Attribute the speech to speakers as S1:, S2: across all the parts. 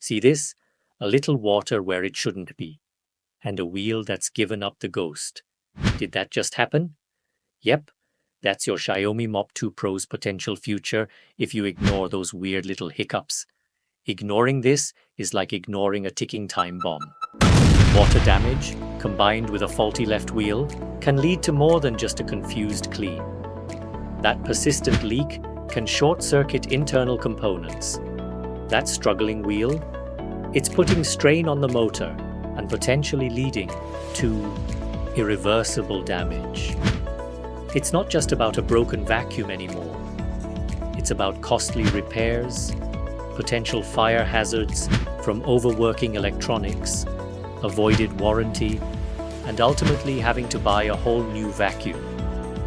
S1: See this? A little water where it shouldn't be. And a wheel that's given up the ghost. Did that just happen? Yep, that's your Xiaomi Mop 2 Pro's potential future if you ignore those weird little hiccups. Ignoring this is like ignoring a ticking time bomb. Water damage, combined with a faulty left wheel, can lead to more than just a confused clean. That persistent leak can short-circuit internal components. That struggling wheel, it's putting strain on the motor and potentially leading to irreversible damage. It's not just about a broken vacuum anymore. It's about costly repairs, potential fire hazards from overworking electronics, avoided warranty, and ultimately having to buy a whole new vacuum.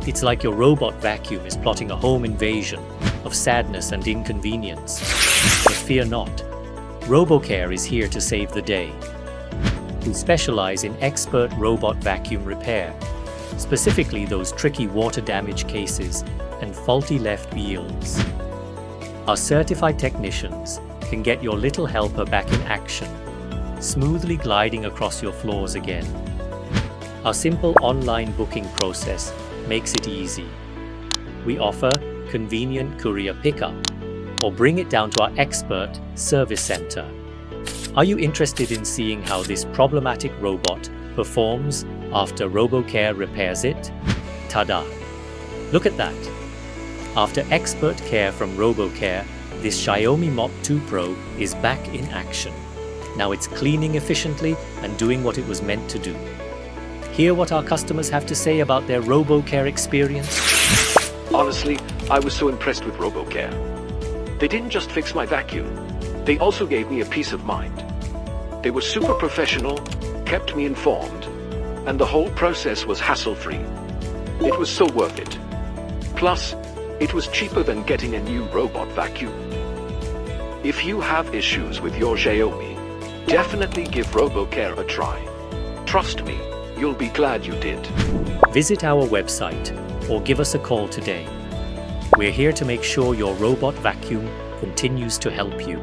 S1: It's like your robot vacuum is plotting a home invasion of sadness and inconvenience. But fear not, RoboCare is here to save the day. We specialize in expert robot vacuum repair, specifically those tricky water damage cases and faulty left wheels. Our certified technicians can get your little helper back in action, smoothly gliding across your floors again. Our simple online booking process makes it easy. We offer convenient courier pickup or bring it down to our expert service center. Are you interested in seeing how this problematic robot performs after RoboCare repairs it? Ta-da! Look at that! After expert care from RoboCare, this Xiaomi Mop 2 Pro is back in action. Now it's cleaning efficiently and doing what it was meant to do. Hear what our customers have to say about their RoboCare experience?
S2: Honestly, I was so impressed with RoboCare. They didn't just fix my vacuum, they also gave me a peace of mind. They were super professional, kept me informed, and the whole process was hassle-free. It was so worth it. Plus, it was cheaper than getting a new robot vacuum. If you have issues with your Xiaomi, definitely give RoboCare a try. Trust me, you'll be glad you did.
S1: Visit our website or give us a call today. We're here to make sure your robot vacuum continues to help you.